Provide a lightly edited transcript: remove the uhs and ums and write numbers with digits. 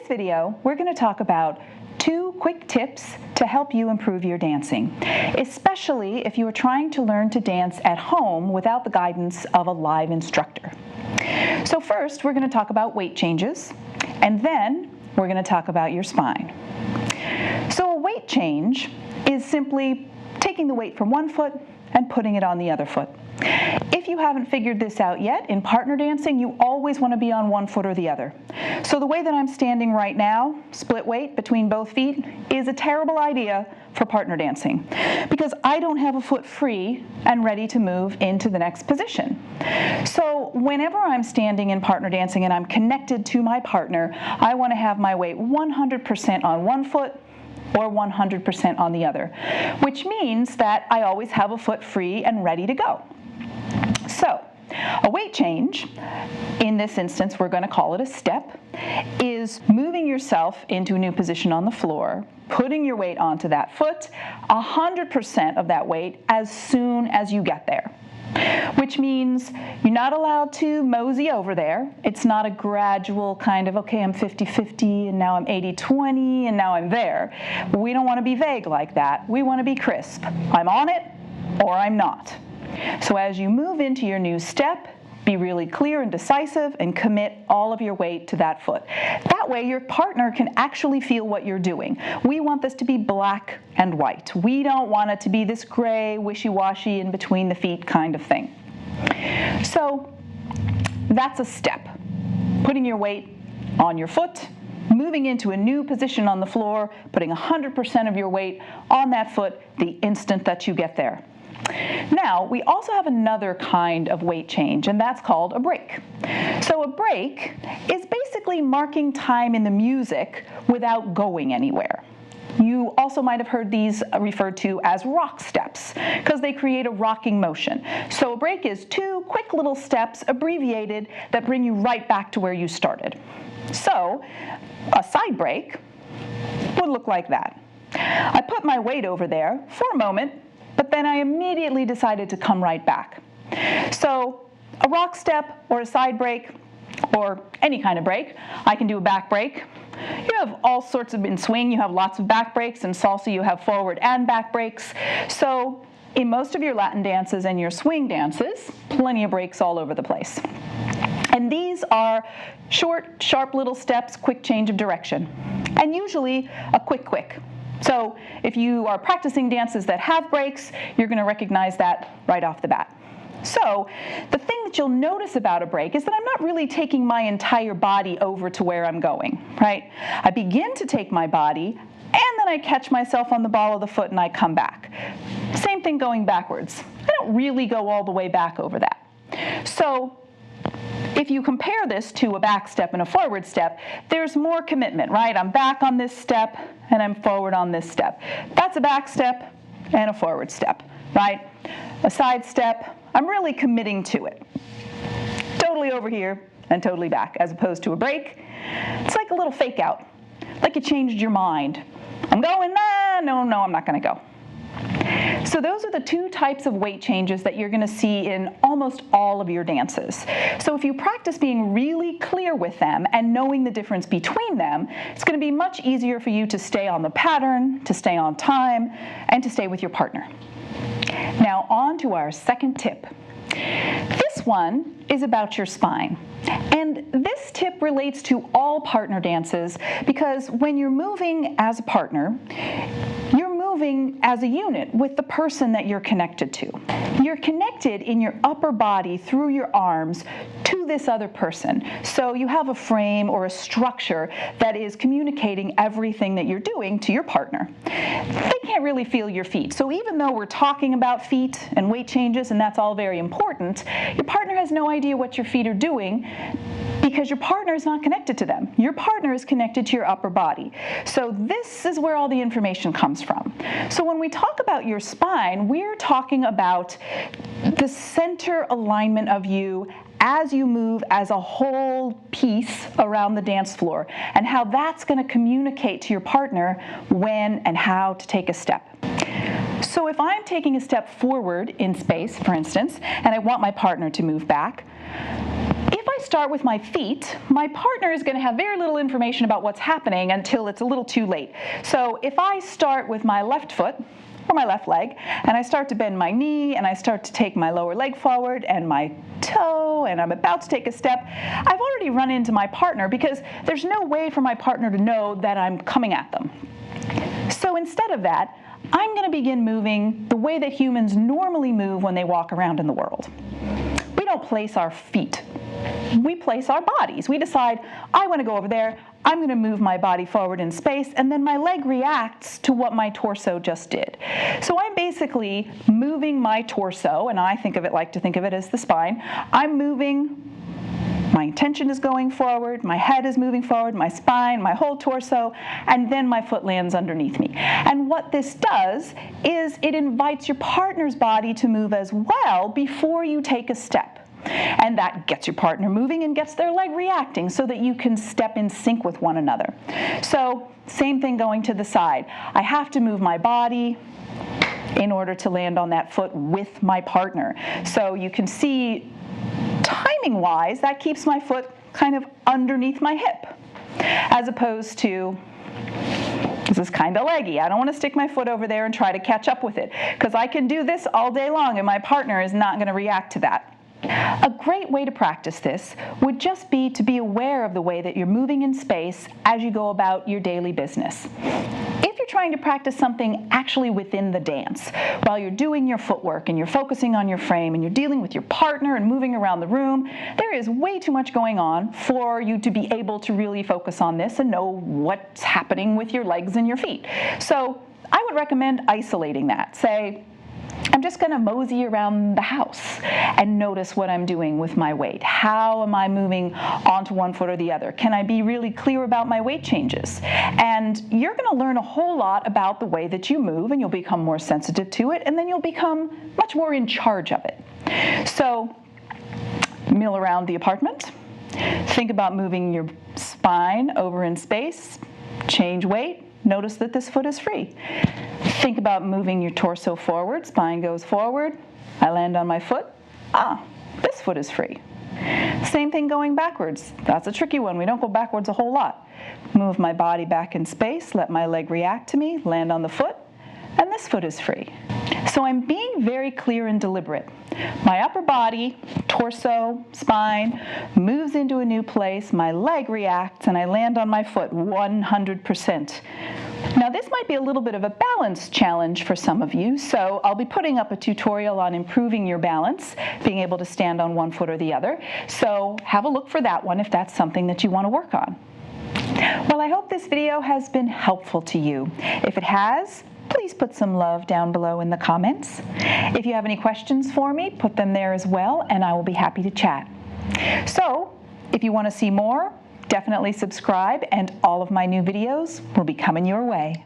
this video, we're going to talk about 2 quick tips to help you improve your dancing, especially if you are trying to learn to dance at home without the guidance of a live instructor. So first, we're going to talk about weight changes, and then we're going to talk about your spine. So a weight change is simply taking the weight from one foot and putting it on the other foot. If you haven't figured this out yet, in partner dancing, you always want to be on one foot or the other. So the way that I'm standing right now, split weight between both feet, is a terrible idea for partner dancing because I don't have a foot free and ready to move into the next position. So whenever I'm standing in partner dancing and I'm connected to my partner, I want to have my weight 100% on one foot or 100% on the other, which means that I always have a foot free and ready to go. So, a weight change, in this instance we're going to call it a step, is moving yourself into a new position on the floor, putting your weight onto that foot, 100% of that weight as soon as you get there. Which means you're not allowed to mosey over there. It's not a gradual kind of, okay, I'm 50-50 and now I'm 80-20 and now I'm there. We don't want to be vague like that. We want to be crisp. I'm on it or I'm not. So as you move into your new step, be really clear and decisive and commit all of your weight to that foot. That way your partner can actually feel what you're doing. We want this to be black and white. We don't want it to be this gray, wishy-washy, in between the feet kind of thing. So that's a step. Putting your weight on your foot, moving into a new position on the floor, putting 100% of your weight on that foot the instant that you get there. Now, we also have another kind of weight change, and that's called a break. So a break is basically marking time in the music without going anywhere. You also might have heard these referred to as rock steps because they create a rocking motion. So a break is 2 quick little steps, abbreviated, that bring you right back to where you started. So a side break would look like that. I put my weight over there for a moment, but then I immediately decided to come right back. So a rock step or a side break or any kind of break, I can do a back break. You have all sorts of, in swing you have lots of back breaks, in salsa you have forward and back breaks. So in most of your Latin dances and your swing dances, plenty of breaks all over the place. And these are short, sharp little steps, quick change of direction, and usually a quick. So if you are practicing dances that have breaks, you're going to recognize that right off the bat. So the thing that you'll notice about a break is that I'm not really taking my entire body over to where I'm going, right? I begin to take my body, and then I catch myself on the ball of the foot and I come back. Same thing going backwards. I don't really go all the way back over that. So if you compare this to a back step and a forward step, there's more commitment, right? I'm back on this step and I'm forward on this step. That's a back step and a forward step, right? A side step, I'm really committing to it. Totally over here and totally back, as opposed to a break. It's like a little fake out, like you changed your mind. I'm going, no, I'm not going to go. So those are the 2 types of weight changes that you're going to see in almost all of your dances. So if you practice being really clear with them and knowing the difference between them, it's going to be much easier for you to stay on the pattern, to stay on time, and to stay with your partner. Now on to our second tip. This one is about your spine. And this tip relates to all partner dances because when you're moving as a partner, you're moving as a unit with the person that you're connected to. You're connected in your upper body through your arms to this other person. So you have a frame or a structure that is communicating everything that you're doing to your partner. They can't really feel your feet. So even though we're talking about feet and weight changes, and that's all very important, your partner has no idea what your feet are doing because your partner is not connected to them. Your partner is connected to your upper body. So this is where all the information comes from. So when we talk about your spine, we're talking about the center alignment of you as you move as a whole piece around the dance floor and how that's going to communicate to your partner when and how to take a step. So if I'm taking a step forward in space, for instance, and I want my partner to move back, if if I start with my feet, my partner is going to have very little information about what's happening until it's a little too late. So if I start with my left foot, or my left leg, and I start to bend my knee, and I start to take my lower leg forward and my toe, and I'm about to take a step, I've already run into my partner because there's no way for my partner to know that I'm coming at them. So instead of that, I'm going to begin moving the way that humans normally move when they walk around in the world. We don't place our feet. We place our bodies. We decide, I want to go over there, I'm going to move my body forward in space, and then my leg reacts to what my torso just did. So I'm basically moving my torso, and I like to think of it as the spine. I'm moving, my intention is going forward, my head is moving forward, my spine, my whole torso, and then my foot lands underneath me. And what this does is it invites your partner's body to move as well before you take a step. And that gets your partner moving and gets their leg reacting so that you can step in sync with one another. So same thing going to the side. I have to move my body in order to land on that foot with my partner. So you can see timing-wise, that keeps my foot kind of underneath my hip, as opposed to, this is kind of leggy. I don't want to stick my foot over there and try to catch up with it, because I can do this all day long and my partner is not going to react to that. A great way to practice this would just be to be aware of the way that you're moving in space as you go about your daily business. If you're trying to practice something actually within the dance, while you're doing your footwork and you're focusing on your frame and you're dealing with your partner and moving around the room, there is way too much going on for you to be able to really focus on this and know what's happening with your legs and your feet. So I would recommend isolating that. Say, I'm just going to mosey around the house and notice what I'm doing with my weight. How am I moving onto one foot or the other? Can I be really clear about my weight changes? And you're going to learn a whole lot about the way that you move, and you'll become more sensitive to it, and then you'll become much more in charge of it. So mill around the apartment. Think about moving your spine over in space. Change weight. Notice that this foot is free. Think about moving your torso forward. Spine goes forward. I land on my foot. This foot is free. Same thing going backwards. That's a tricky one. We don't go backwards a whole lot. Move my body back in space. Let my leg react to me. Land on the foot. And this foot is free. So I'm being very clear and deliberate. My upper body, torso, spine, moves into a new place, my leg reacts, and I land on my foot 100%. Now this might be a little bit of a balance challenge for some of you, so I'll be putting up a tutorial on improving your balance, being able to stand on one foot or the other. So have a look for that one if that's something that you want to work on. Well, I hope this video has been helpful to you. If it has, please put some love down below in the comments. If you have any questions for me, put them there as well, and I will be happy to chat. So, if you want to see more, definitely subscribe, and all of my new videos will be coming your way.